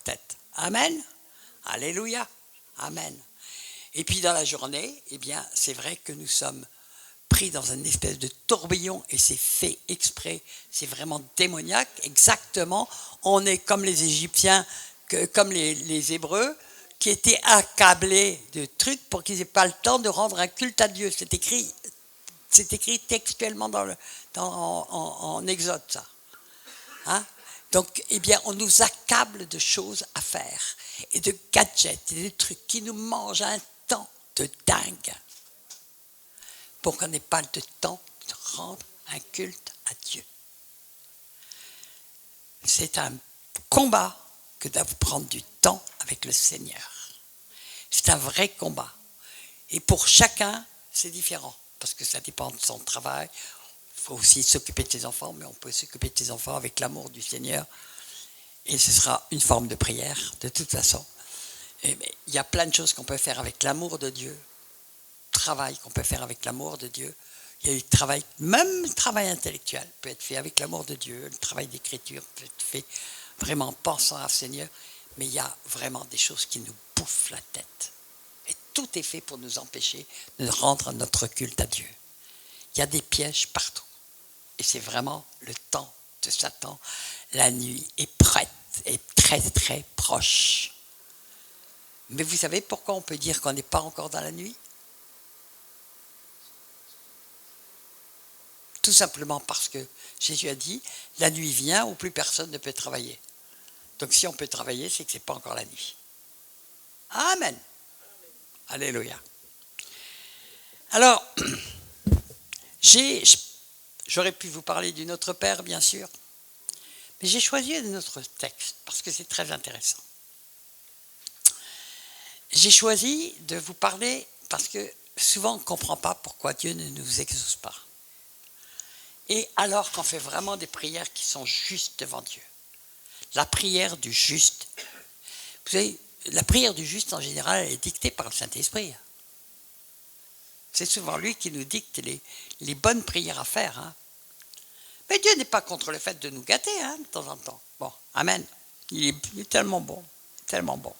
tête. Amen. Alléluia. Amen. Et puis dans la journée, c'est vrai que nous sommes pris dans une espèce de tourbillon et c'est fait exprès. C'est vraiment démoniaque. Exactement. On est comme les Égyptiens, comme les Hébreux, qui étaient accablés de trucs pour qu'ils n'aient pas le temps de rendre un culte à Dieu. C'est écrit textuellement en Exode, ça. Hein? Donc, on nous accable de choses à faire, et de gadgets, et de trucs qui nous mangent un temps de dingue, pour qu'on n'ait pas le temps de rendre un culte à Dieu. C'est un combat que de prendre du temps avec le Seigneur. C'est un vrai combat. Et pour chacun, c'est différent, parce que ça dépend de son travail. Il faut aussi s'occuper de ses enfants, mais on peut s'occuper de ses enfants avec l'amour du Seigneur. Et ce sera une forme de prière, de toute façon. Il y a plein de choses qu'on peut faire avec l'amour de Dieu. Travail qu'on peut faire avec l'amour de Dieu. Il y a eu travail, même le travail intellectuel peut être fait avec l'amour de Dieu. Le travail d'écriture peut être fait vraiment en pensant à Seigneur. Mais il y a vraiment des choses qui nous bouffent la tête. Et tout est fait pour nous empêcher de rendre notre culte à Dieu. Il y a des pièges partout. Et c'est vraiment le temps de Satan. La nuit est prête, est très très proche. Mais vous savez pourquoi on peut dire qu'on n'est pas encore dans la nuit? Tout simplement parce que Jésus a dit, la nuit vient où plus personne ne peut travailler. Donc si on peut travailler, c'est que ce n'est pas encore la nuit. Amen. Alléluia. Alors, j'aurais pu vous parler du Notre Père, bien sûr, mais j'ai choisi notre texte parce que c'est très intéressant. J'ai choisi de vous parler parce que souvent on ne comprend pas pourquoi Dieu ne nous exauce pas. Et alors qu'on fait vraiment des prières qui sont justes devant Dieu. La prière du juste. Vous savez, la prière du juste en général elle est dictée par le Saint-Esprit. C'est souvent lui qui nous dicte les bonnes prières à faire. Hein. Mais Dieu n'est pas contre le fait de nous gâter de temps en temps. Bon, amen. Il est tellement bon, tellement bon.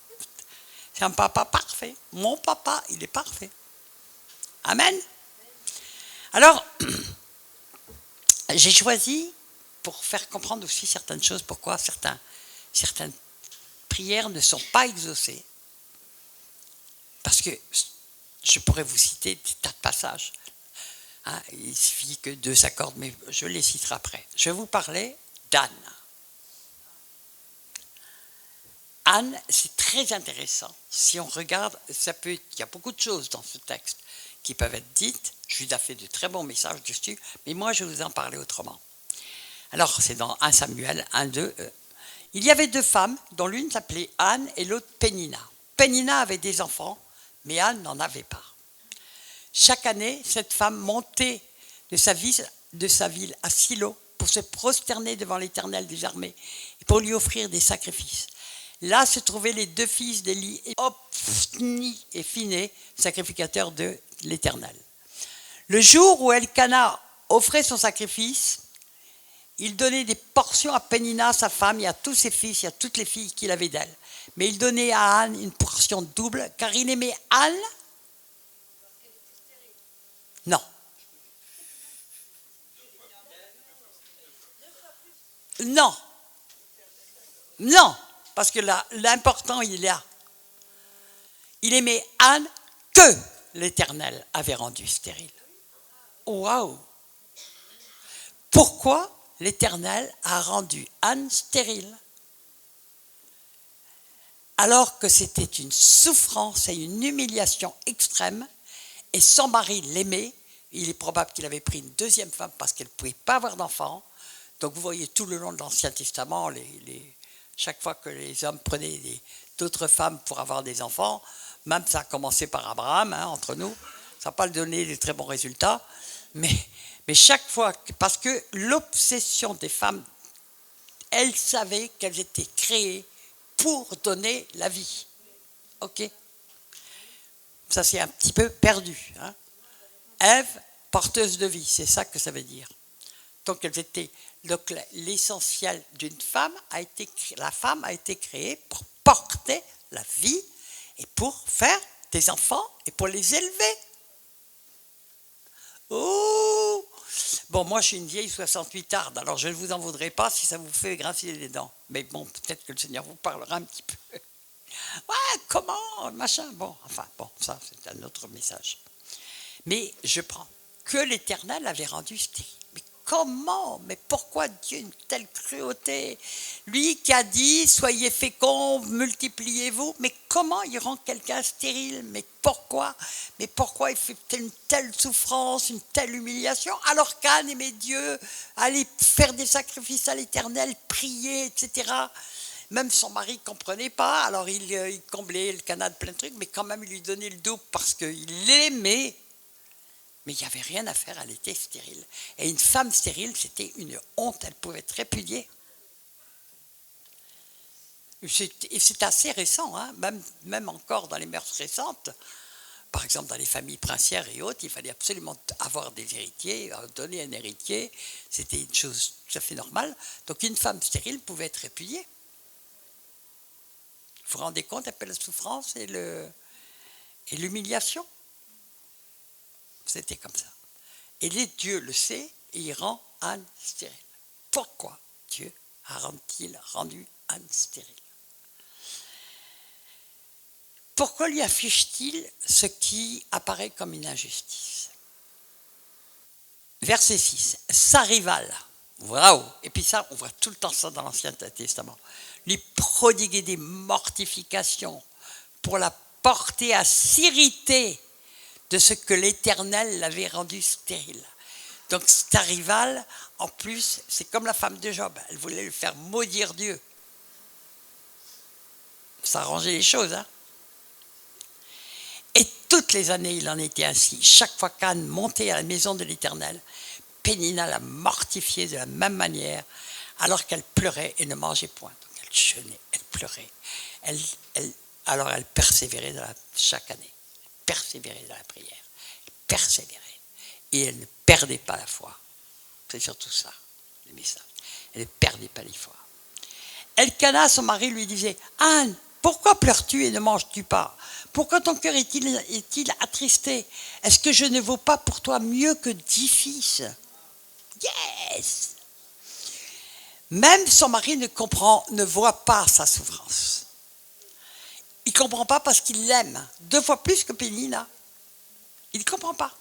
C'est un papa parfait. Mon papa, il est parfait. Amen. Alors, j'ai choisi, pour faire comprendre aussi certaines choses, pourquoi certaines prières ne sont pas exaucées. Parce que je pourrais vous citer des tas de passages. Hein, il suffit que 2 s'accordent, mais je les citerai après. Je vais vous parler d'Anne. Anne, c'est très intéressant. Si on regarde, il y a beaucoup de choses dans ce texte qui peuvent être dites. Judas fait de très bons messages dessus, mais moi je vais vous en parler autrement. Alors, c'est dans 1 Samuel 1-2. Il y avait 2 femmes, dont l'une s'appelait Anne et l'autre Pénina. Pénina avait des enfants, mais Anne n'en avait pas. Chaque année, cette femme montait de sa ville à Silo pour se prosterner devant l'Éternel des armées et pour lui offrir des sacrifices. Là se trouvaient les 2 fils d'Élie, Ophni et Phiné, sacrificateurs de l'Éternel. Le jour où Elkana offrait son sacrifice, il donnait des portions à Pénina, sa femme, et à tous ses fils, et à toutes les filles qu'il avait d'elle. Mais il donnait à Anne une portion double, car il aimait Anne. Non. Non. Non. Parce que l'important, il est là. Il aimait Anne que l'Éternel avait rendue stérile. Waouh! Pourquoi l'Éternel a rendu Anne stérile? Alors que c'était une souffrance et une humiliation extrême, et son mari l'aimait, il est probable qu'il avait pris une 2e femme parce qu'elle ne pouvait pas avoir d'enfant. Donc vous voyez tout le long de l'Ancien Testament, chaque fois que les hommes prenaient d'autres femmes pour avoir des enfants, même ça a commencé par Abraham, entre nous, ça n'a pas donné de très bons résultats, mais chaque fois, parce que l'obsession des femmes, elles savaient qu'elles étaient créées pour donner la vie. Ok? Ça c'est un petit peu perdu. Ève, porteuse de vie, c'est ça que ça veut dire. Donc elles étaient, l'essentiel d'une femme la femme a été créée pour porter la vie et pour faire des enfants et pour les élever. Oh! Bon, moi je suis une vieille 68 arde, alors je ne vous en voudrais pas si ça vous fait grincer les dents. Mais bon, peut-être que le Seigneur vous parlera un petit peu. Ouais, comment, machin, bon, ça c'est un autre message. Mais je prends que l'Éternel avait rendu stérile. Mais comment? Mais pourquoi Dieu une telle cruauté? Lui qui a dit, soyez féconds, multipliez-vous, mais comment il rend quelqu'un stérile? Mais pourquoi? Mais pourquoi il fait une telle souffrance, une telle humiliation, alors qu'Anne aimait Dieu, aller faire des sacrifices à l'Éternel, prier, etc. Même son mari ne comprenait pas, alors il comblait le canal de plein de trucs, mais quand même il lui donnait le double parce qu'il l'aimait. Mais il n'y avait rien à faire, elle était stérile. Et une femme stérile, c'était une honte, elle pouvait être répudiée. Et c'est assez récent, même encore dans les mœurs récentes. Par exemple, dans les familles princières et autres, il fallait absolument avoir des héritiers, donner un héritier. C'était une chose tout à fait normale. Donc une femme stérile pouvait être répudiée. Vous vous rendez compte un peu la souffrance et l'humiliation? C'était comme ça. Et Dieu le sait et il rend Anne stérile. Pourquoi Dieu a-t-il rendu Anne stérile? Pourquoi lui affiche-t-il ce qui apparaît comme une injustice? Verset 6. Sa rivale. Waouh! Et puis ça, on voit tout le temps ça dans l'Ancien Testament. Lui prodiguer des mortifications pour la porté à s'irriter de ce que l'Éternel l'avait rendu stérile. Donc sa rivale, en plus, c'est comme la femme de Job. Elle voulait le faire maudire Dieu. Ça arrangeait les choses, hein. Et toutes les années, il en était ainsi. Chaque fois qu'Anne montait à la maison de l'Éternel, Pénina la mortifiait de la même manière, alors qu'elle pleurait et ne mangeait point. Donc elle jeûnait, elle pleurait. Alors elle persévérait chaque année. Elle persévérait dans la prière. Elle persévérait. Et elle ne perdait pas la foi. C'est surtout ça, le message. Elle ne perdait pas la foi. Elkana, son mari, lui disait « Anne, pourquoi pleures-tu et ne manges-tu pas? Pourquoi ton cœur est-il attristé? Est-ce que je ne vaux pas pour toi mieux que 10 fils ?» Yes! Même son mari ne voit pas sa souffrance. Il ne comprend pas parce qu'il l'aime 2 fois plus que Pénina. Il ne comprend pas.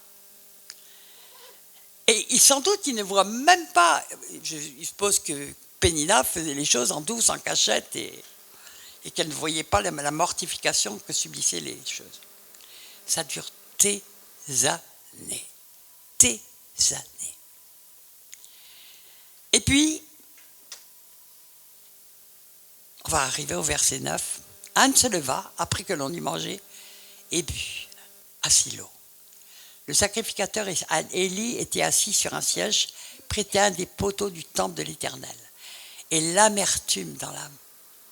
Et sans doute, il ne voit même pas. Je suppose que Pénina faisait les choses en douce, en cachette, et qu'elle ne voyait pas la mortification que subissaient les choses. Ça dure des années. Des années. Et puis, on va arriver au verset 9. Anne se leva, après que l'on eut mangé, et but à Silo. Le sacrificateur Élie était assis sur un siège, près à un des poteaux du temple de l'Éternel. Et l'amertume dans l'âme,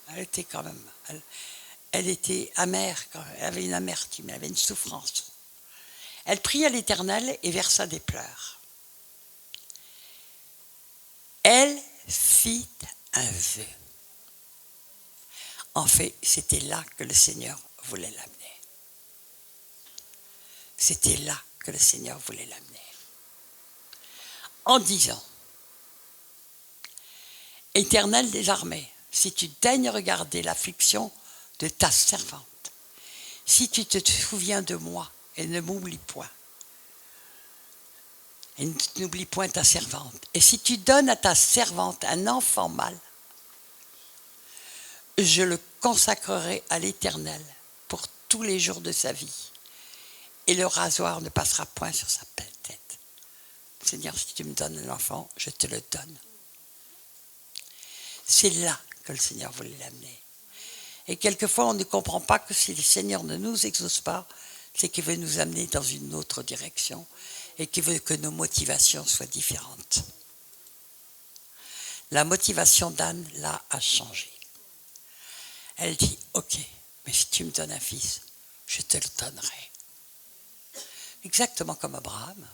elle était quand même, elle était amère, quand même. Elle avait une amertume, elle avait une souffrance. Elle pria l'Éternel et versa des pleurs. Elle fit un vœu. En fait, c'était là que le Seigneur voulait l'amener. C'était là que le Seigneur voulait l'amener. En disant, Éternel des armées, si tu daignes regarder l'affliction de ta servante, si tu te souviens de moi et ne m'oublies point, et n'oublie point ta servante, et si tu donnes à ta servante un enfant mâle, je le consacrerai à l'Éternel pour tous les jours de sa vie, et le rasoir ne passera point sur sa tête. Seigneur, si tu me donnes un enfant, je te le donne. C'est là que le Seigneur voulait l'amener. Et quelquefois, on ne comprend pas que si le Seigneur ne nous exauce pas, c'est qu'il veut nous amener dans une autre direction et qu'il veut que nos motivations soient différentes. La motivation d'Anne, là, a changé. Elle dit, ok, mais si tu me donnes un fils, je te le donnerai. Exactement comme Abraham.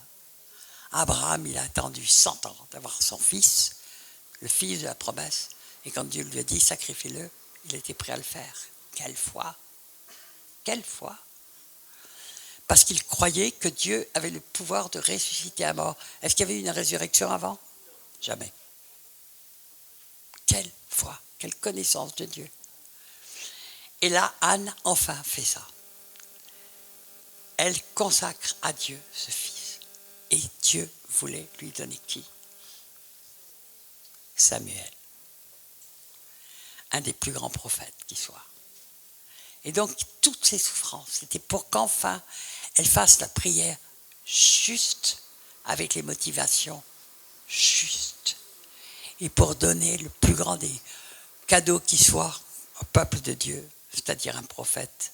Abraham, il a attendu 100 ans d'avoir son fils, le fils de la promesse. Et quand Dieu lui a dit, sacrifie-le, il était prêt à le faire. Quelle foi! Quelle foi! Parce qu'il croyait que Dieu avait le pouvoir de ressusciter un mort. Est-ce qu'il y avait une résurrection avant? Jamais. Quelle foi! Quelle connaissance de Dieu! Et là, Anne, enfin, fait ça. Elle consacre à Dieu ce fils. Et Dieu voulait lui donner qui? Samuel. Un des plus grands prophètes qui soit. Et donc, toutes ces souffrances, c'était pour qu'enfin, elle fasse la prière juste, avec les motivations justes, et pour donner le plus grand des cadeaux qui soit au peuple de Dieu, c'est-à-dire un prophète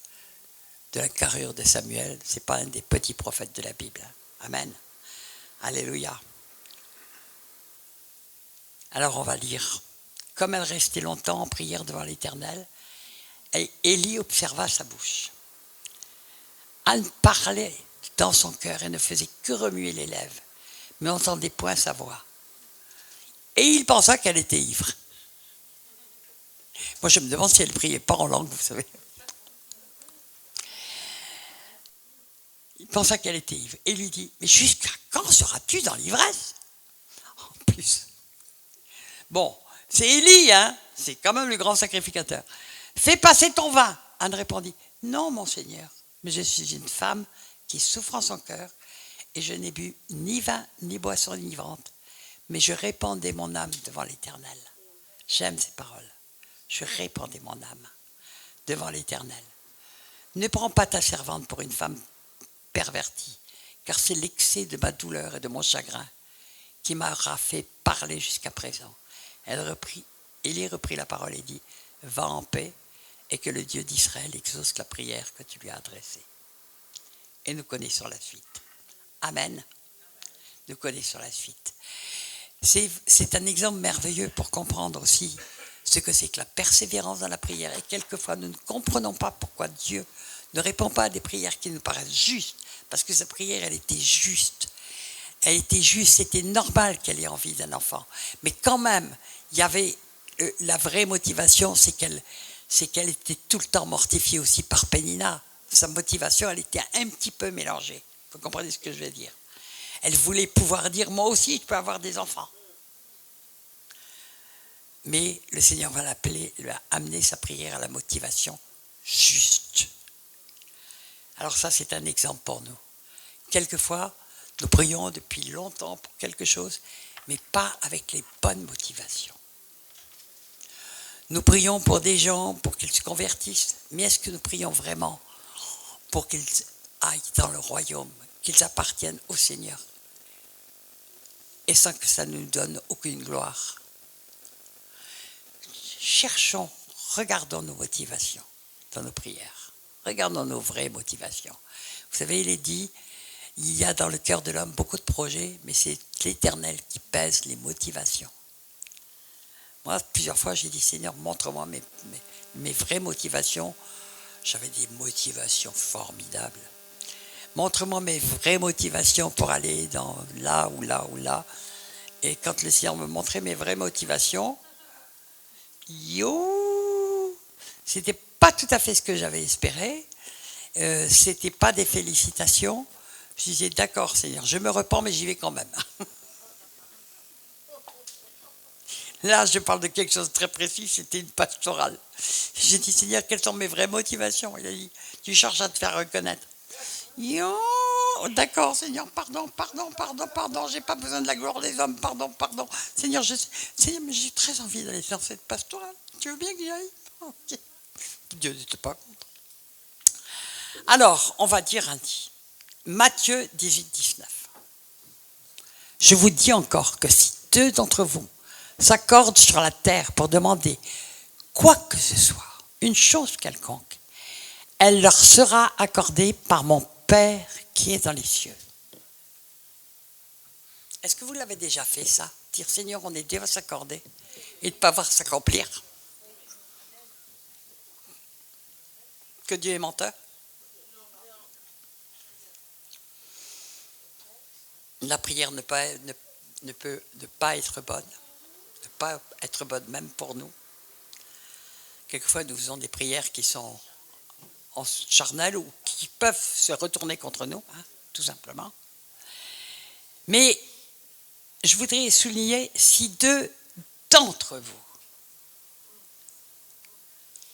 de la carrure de Samuel. Ce n'est pas un des petits prophètes de la Bible. Amen. Alléluia. Alors on va lire. Comme elle restait longtemps en prière devant l'Éternel, Élie observa sa bouche. Anne parlait dans son cœur et ne faisait que remuer les lèvres, mais on n'entendait point sa voix. Et il pensa qu'elle était ivre. Moi, je me demande si elle ne priait pas en langue, vous savez. Il pensa qu'elle était ivre et lui dit, mais jusqu'à quand seras-tu dans l'ivresse? En plus. Bon, c'est Élie, hein? C'est quand même le grand sacrificateur. Fais passer ton vin. Anne répondit, non, mon Seigneur, mais je suis une femme qui souffre en son cœur et je n'ai bu ni vin ni boisson enivrante, mais je répandais mon âme devant l'Éternel. J'aime ces paroles. Je répandais mon âme devant l'Éternel. Ne prends pas ta servante pour une femme pervertie, car c'est l'excès de ma douleur et de mon chagrin qui m'aura fait parler jusqu'à présent. Élie reprit la parole et dit, va en paix et que le Dieu d'Israël exauce la prière que tu lui as adressée. Et nous connaissons la suite. Amen. Nous connaissons la suite. C'est un exemple merveilleux pour comprendre aussi ce que c'est que la persévérance dans la prière. Et quelquefois, nous ne comprenons pas pourquoi Dieu ne répond pas à des prières qui nous paraissent justes, parce que sa prière, elle était juste. Elle était juste, c'était normal qu'elle ait envie d'un enfant. Mais quand même, il y avait la vraie motivation, c'est qu'elle était tout le temps mortifiée aussi par Pénina. Sa motivation, elle était un petit peu mélangée. Vous comprenez ce que je veux dire? Elle voulait pouvoir dire, moi aussi, je peux avoir des enfants. Mais le Seigneur va l'appeler, lui a amené sa prière à la motivation juste. Alors ça, c'est un exemple pour nous. Quelquefois, nous prions depuis longtemps pour quelque chose, mais pas avec les bonnes motivations. Nous prions pour des gens, pour qu'ils se convertissent, mais est-ce que nous prions vraiment pour qu'ils aillent dans le royaume, qu'ils appartiennent au Seigneur, et sans que ça ne nous donne aucune gloire? Cherchons, regardons nos motivations dans nos prières. Regardons nos vraies motivations. Vous savez, il est dit, il y a dans le cœur de l'homme beaucoup de projets, mais c'est l'Éternel qui pèse les motivations. Moi, plusieurs fois, j'ai dit, Seigneur, montre-moi mes vraies motivations. J'avais des motivations formidables. Montre-moi mes vraies motivations pour aller dans là ou là ou là. Et quand le Seigneur me montrait mes vraies motivations, c'était pas tout à fait ce que j'avais espéré. C'était pas des félicitations. Je disais, d'accord Seigneur, je me repens, mais j'y vais quand même. Là, je parle de quelque chose de très précis, c'était une pastorale. J'ai dit, Seigneur, quelles sont mes vraies motivations? Il a dit, tu cherches à te faire reconnaître. D'accord, Seigneur, pardon, j'ai pas besoin de la gloire des hommes, pardon. Seigneur, Seigneur, mais j'ai très envie d'aller faire cette pastorale. Tu veux bien que j'y aille? Okay. Dieu n'était pas contre. Alors, on va dire ainsi. Matthieu 18, 19. Je vous dis encore que si deux d'entre vous s'accordent sur la terre pour demander quoi que ce soit, une chose quelconque, elle leur sera accordée par mon Père qui est dans les cieux. Est-ce que vous l'avez déjà fait ça? Dire Seigneur, on est deux à s'accorder et de ne pas voir s'accomplir. Que Dieu est menteur? La prière ne peut ne pas être bonne, ne pas être bonne même pour nous. Quelquefois, nous faisons des prières qui sont en charnel ou qui peuvent se retourner contre nous, hein, tout simplement. Mais je voudrais souligner, si deux d'entre vous,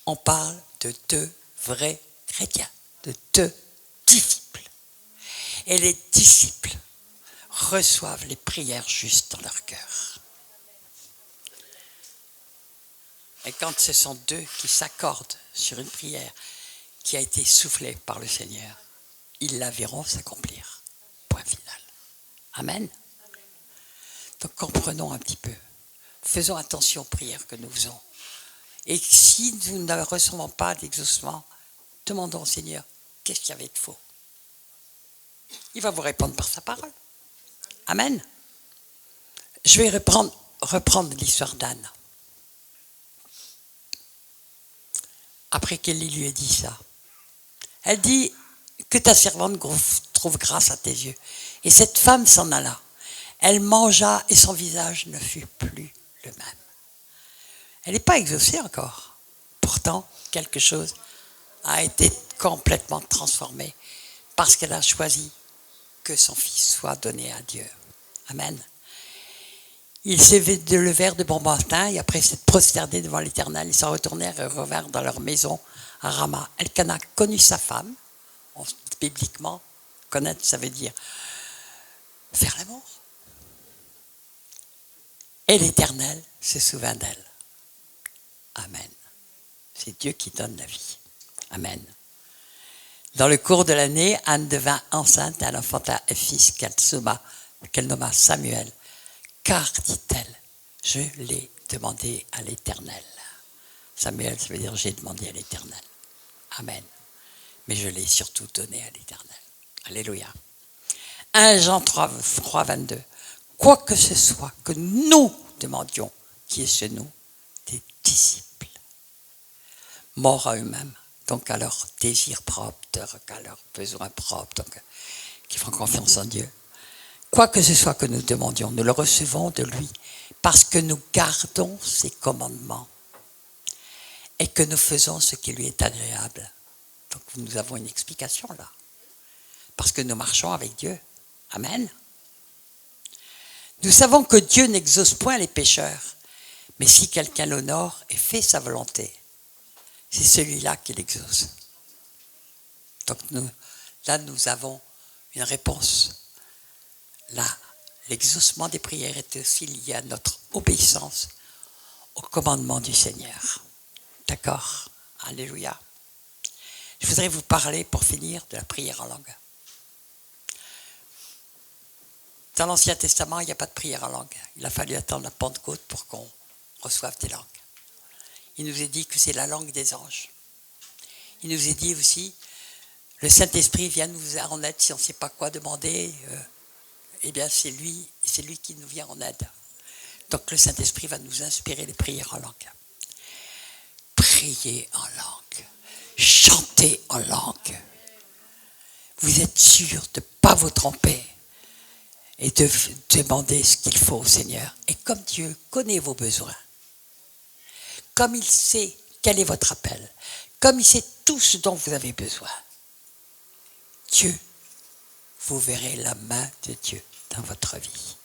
on parle de deux vrais chrétiens, de deux disciples. Et les disciples reçoivent les prières justes dans leur cœur. Et quand ce sont deux qui s'accordent sur une prière qui a été soufflée par le Seigneur, ils la verront s'accomplir. Point final. Amen. Donc comprenons un petit peu. Faisons attention aux prières que nous faisons. Et si nous ne recevons pas d'exaucement, demandons au Seigneur, qu'est-ce qu'il y avait de faux? Il va vous répondre par sa parole. Amen. Je vais reprendre l'histoire d'Anne. Après qu'Élie lui ait dit ça, elle dit que ta servante trouve grâce à tes yeux. Et cette femme s'en alla. Elle mangea et son visage ne fut plus le même. Elle n'est pas exaucée encore. Pourtant, quelque chose a été complètement transformé parce qu'elle a choisi que son fils soit donné à Dieu. Amen. Ils se levèrent de bon matin et après s'être prosternés devant l'Éternel, ils s'en retournèrent et revinrent dans leur maison à Rama. Elkana connut sa femme. Bibliquement, connaître, ça veut dire faire l'amour. Et l'Éternel se souvint d'elle. Amen. C'est Dieu qui donne la vie. Amen. Dans le cours de l'année, Anne devint enceinte et elle enfanta un fils qu'elle nomma Samuel. Car, dit-elle, je l'ai demandé à l'Éternel. Samuel, ça veut dire j'ai demandé à l'Éternel. Amen. Mais je l'ai surtout donné à l'Éternel. Alléluia. 1 Jean 3, 22. Quoi que ce soit que nous demandions, qui est ce nous, des disciples, morts à eux-mêmes, donc à leurs désirs propres, à leurs besoins propres, donc qui font confiance en Dieu. Quoi que ce soit que nous demandions, nous le recevons de lui, parce que nous gardons ses commandements et que nous faisons ce qui lui est agréable. Donc nous avons une explication là. Parce que nous marchons avec Dieu. Amen. Nous savons que Dieu n'exauce point les pécheurs, mais si quelqu'un l'honore et fait sa volonté, c'est celui-là qui l'exauce. Donc nous avons une réponse. Là, l'exaucement des prières est aussi lié à notre obéissance au commandement du Seigneur. D'accord? Alléluia. Je voudrais vous parler, pour finir, de la prière en langue. Dans l'Ancien Testament, il n'y a pas de prière en langue. Il a fallu attendre la Pentecôte pour qu'on reçoive des langues. Il nous est dit que c'est la langue des anges. Il nous est dit aussi, le Saint-Esprit vient nous en aide si on ne sait pas quoi demander. Eh bien, c'est lui qui nous vient en aide. Donc le Saint-Esprit va nous inspirer les prières en langue. Priez en langue. Chantez en langue. Vous êtes sûr de ne pas vous tromper et de demander ce qu'il faut au Seigneur. Et comme Dieu connaît vos besoins, comme il sait quel est votre appel, comme il sait tout ce dont vous avez besoin, Dieu, vous verrez la main de Dieu dans votre vie.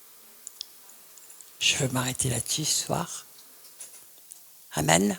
Je veux m'arrêter là-dessus ce soir. Amen.